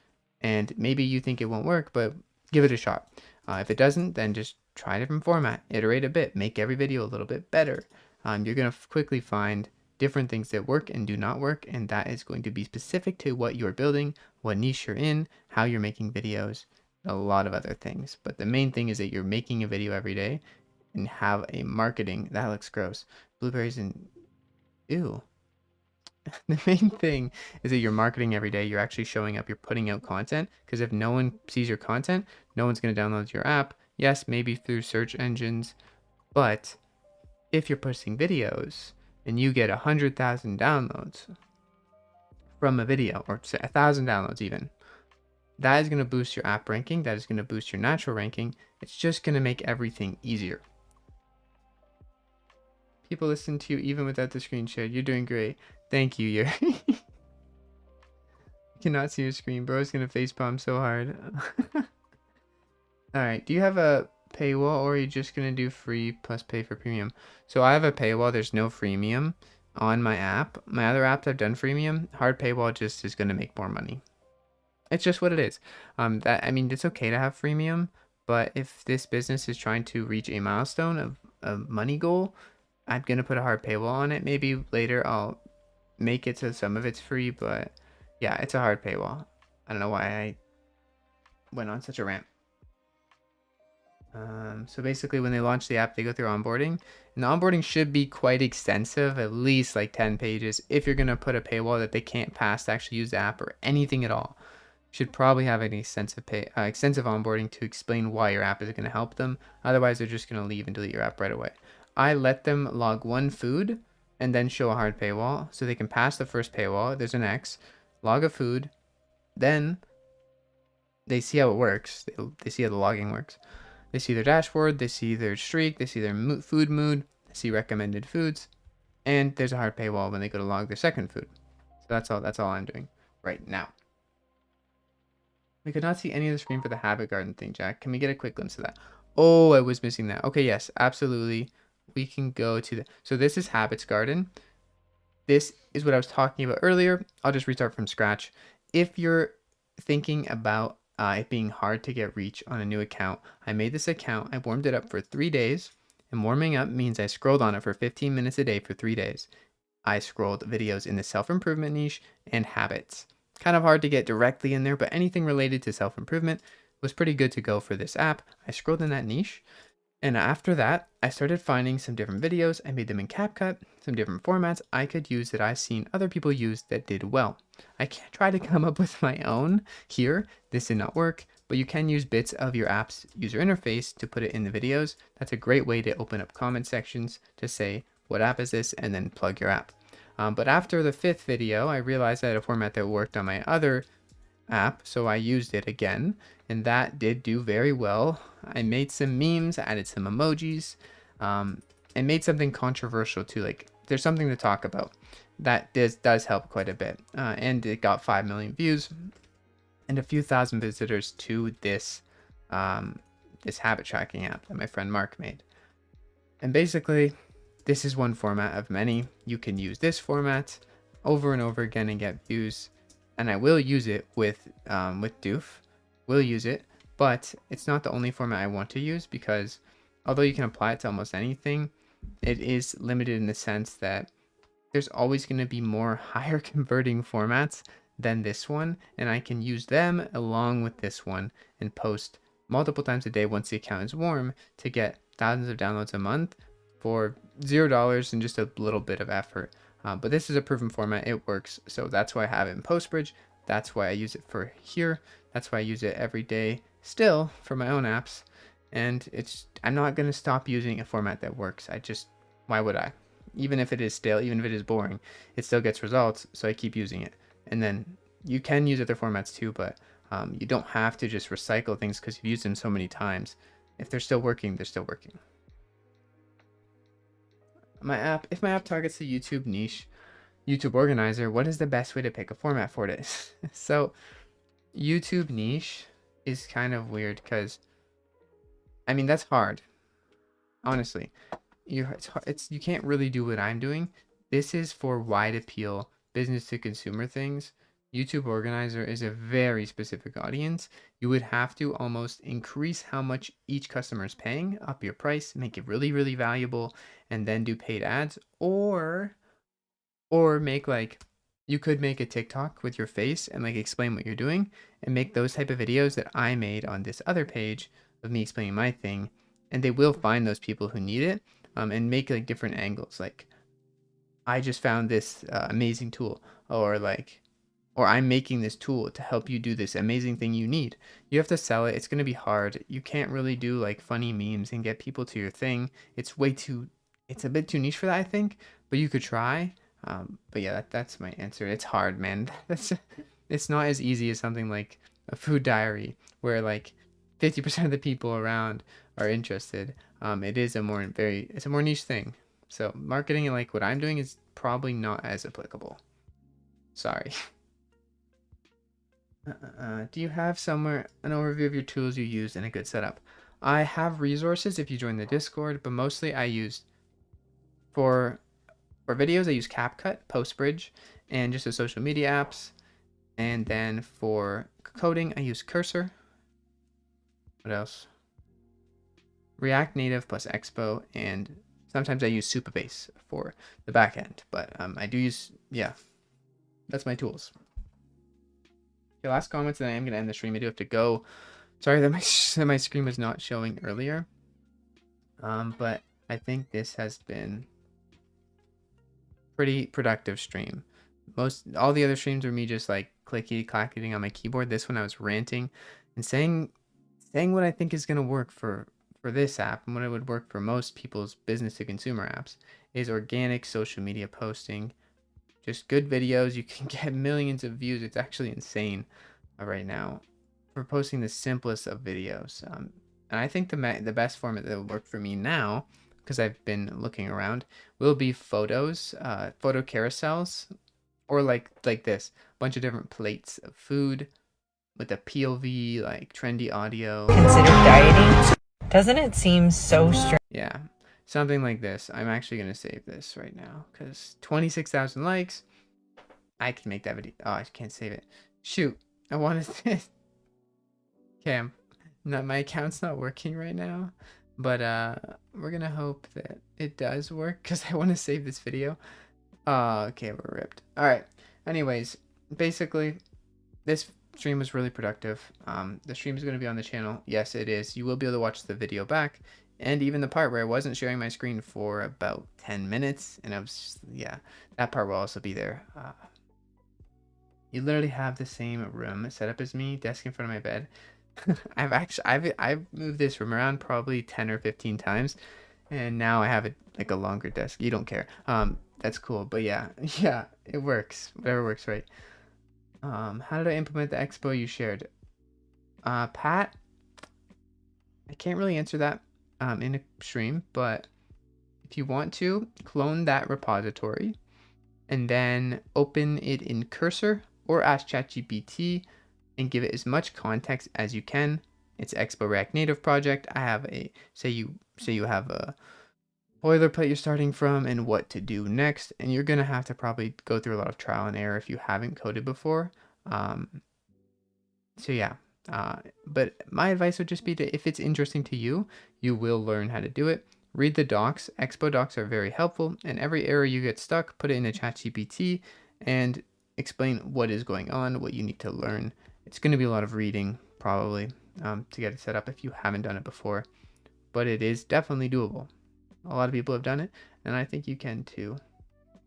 And maybe you think it won't work, but give it a shot. If it doesn't, then just try a different format, iterate a bit, make every video a little bit better. You're going to quickly find different things that work and do not work, and that is going to be specific to what you're building, what niche you're in, how you're making videos, a lot of other things. But the main thing is that you're making a video every day and have a marketing. That looks gross. Blueberries and ew. The main thing is that you're marketing every day. You're actually showing up, you're putting out content, because if no one sees your content, no one's going to download your app. Yes, maybe through search engines, but if you're posting videos and you get 100,000 downloads from a video, or say 1,000 downloads even, that is going to boost your app ranking. That is going to boost your natural ranking. It's just going to make everything easier. People listen to you even without the screen shared. You're doing great. Thank you, Yuri. You cannot see your screen. Bro is going to facepalm so hard. Alright, do you have a paywall, or are you just going to do free plus pay for premium? So I have a paywall. There's no freemium on my app. My other apps I've done freemium. Hard paywall just is going to make more money. It's just what it is. I mean, it's okay to have freemium, but if this business is trying to reach a milestone of a money goal, I'm going to put a hard paywall on it. Maybe later I'll make it so some of it's free, but yeah, it's a hard paywall. I don't know why I went on such a rant. So basically when they launch the app, they go through onboarding, and the onboarding should be quite extensive, at least like 10 pages. If you're going to put a paywall that they can't pass to actually use the app or anything at all, should probably have an extensive onboarding to explain why your app is going to help them. Otherwise, they're just going to leave and delete your app right away. I let them log one food and then show a hard paywall so they can pass the first paywall. There's an X, log a food, then they see how it works. They see how the logging works. They see their dashboard, they see their streak, they see their food mood, they see recommended foods, and there's a hard paywall when they go to log their second food. So that's all I'm doing right now. We could not see any of the screen for the habit garden thing, Jack. Can we get a quick glimpse of that? Oh, I was missing that. Okay, yes, absolutely. We can go to so this is habits garden. This is what I was talking about earlier. I'll just restart from scratch. If you're thinking about it being hard to get reach on a new account, I made this account. I warmed it up for 3 days, and warming up means I scrolled on it for 15 minutes a day for 3 days. I scrolled videos in the self-improvement niche and habits. Kind of hard to get directly in there, but anything related to self-improvement was pretty good to go for this app. I scrolled in that niche, and after that, I started finding some different videos. I made them in CapCut, some different formats I could use that I've seen other people use that did well. I can try to come up with my own here. This did not work, but you can use bits of your app's user interface to put it in the videos. That's a great way to open up comment sections to say, what app is this? And then plug your app. But after the 5th video, I realized I had a format that worked on my other app, so I used it again, and that did do very well. I made some memes, added some emojis, and made something controversial too. Like, there's something to talk about. That does help quite a bit, and it got 5 million views and a few thousand visitors to this this habit tracking app that my friend Mark made. And basically, this is one format of many. You can use this format over and over again and get views. And I will use it with Doof. Will use it, but it's not the only format I want to use, because although you can apply it to almost anything, it is limited in the sense that there's always going to be more higher converting formats than this one, and I can use them along with this one and post multiple times a day once the account is warm to get thousands of downloads a month for $0 and just a little bit of effort. But this is a proven format. It works. So that's why I have it in Postbridge. That's why I use it for here. That's why I use it every day still for my own apps. And I'm not going to stop using a format that works. Why would I? Even if it is stale, even if it is boring, it still gets results. So I keep using it. And then you can use other formats too, but you don't have to just recycle things because you've used them so many times. If they're still working, they're still working. If my app targets the YouTube niche, YouTube organizer, what is the best way to pick a format for this? So YouTube niche is kind of weird because, I mean, that's hard. Honestly, you can't really do what I'm doing. This is for wide appeal, business to consumer things. YouTube organizer is a very specific audience. You would have to almost increase how much each customer is paying, up your price, make it really, really valuable, and then do paid ads, or make like, you could make a TikTok with your face and like explain what you're doing and make those type of videos that I made on this other page of me explaining my thing, and they will find those people who need it, and make like different angles, like I just found this amazing tool, or like, or I'm making this tool to help you do this amazing thing you need. You have to sell it. It's going to be hard. You can't really do like funny memes and get people to your thing. It's a bit too niche for that, I think, but you could try. But yeah, that's my answer. It's hard, man. It's not as easy as something like a food diary where like 50% of the people around are interested. It's a more niche thing. So marketing like what I'm doing is probably not as applicable. Sorry. Do you have somewhere an overview of your tools you use and a good setup? I have resources if you join the Discord, but mostly I use for videos I use CapCut, PostBridge, and just the social media apps. And then for coding I use Cursor. What else? React Native plus Expo, and sometimes I use Supabase for the back end. But I do use, yeah, that's my tools. Okay, last comments, and I am going to end the stream. I do have to go. Sorry that my screen was not showing earlier. But I think this has been pretty productive stream. All the other streams were me just like clacking on my keyboard. This one I was ranting and saying what I think is going to work for this app, and what it would work for most people's business to consumer apps is organic social media posting. Just good videos. You can get millions of views. It's actually insane right now for posting the simplest of videos. And I think the best format that will work for me now, because I've been looking around, will be photos, photo carousels, or like this, bunch of different plates of food with a POV, like trendy audio. Consider dieting? Doesn't it seem so strange? Yeah, something like this. I'm actually going to save this right now because 26,000 likes. I can make that video. Oh, I can't save it. Shoot. I wanted this. Okay, my account's not working right now, but we're going to hope that it does work because I want to save this video. Okay, we're ripped. All right. Anyways, basically, this stream was really productive. The stream is going to be on the channel. Yes, it is. You will be able to watch the video back, and even the part where I wasn't sharing my screen for about 10 minutes, and I was just, yeah, that part will also be there. You literally have the same room set up as me, desk in front of my bed. I've moved this room around probably 10 or 15 times, and now I have like a longer desk. You don't care. That's cool, but yeah, it works. Whatever works, right? How did I implement the expo you shared? Pat, I can't really answer that in a stream, but if you want to, clone that repository and then open it in Cursor or ask ChatGPT and give it as much context as you can. It's Expo React Native project. I have say you have a boilerplate you're starting from and what to do next, and you're gonna have to probably go through a lot of trial and error if you haven't coded before. So yeah, but my advice would just be to, if it's interesting to you, you will learn how to do it. Read the docs. Expo docs are very helpful, and every error you get stuck, put it in a ChatGPT and explain what is going on, what you need to learn. It's going to be a lot of reading probably to get it set up if you haven't done it before, but it is definitely doable. A lot of people have done it, and I think you can too,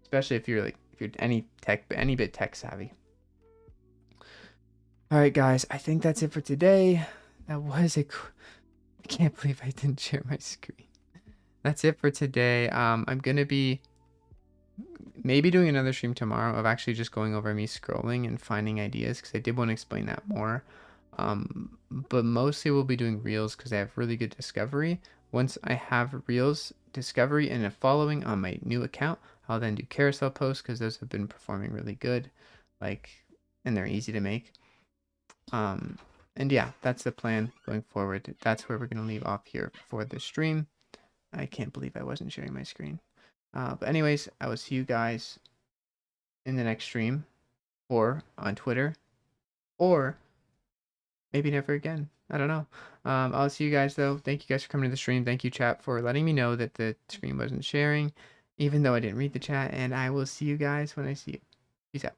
especially if you're any bit tech savvy. All right, guys, I think that's it for today. That was I can't believe I didn't share my screen. That's it for today. I'm gonna be maybe doing another stream tomorrow of actually just going over me scrolling and finding ideas, because I did want to explain that more. But mostly we'll be doing reels because I have really good discovery. Once I have reels, discovery, and a following on my new account, I'll then do carousel posts because those have been performing really good, and they're easy to make. And yeah, that's the plan going forward. That's where we're going to leave off here for the stream. I can't believe I wasn't sharing my screen. But anyways, I will see you guys in the next stream, or on Twitter, or maybe never again. I don't know. I'll see you guys though. Thank you guys for coming to the stream. Thank you, chat, for letting me know that the screen wasn't sharing, even though I didn't read the chat. And I will see you guys when I see you. Peace out.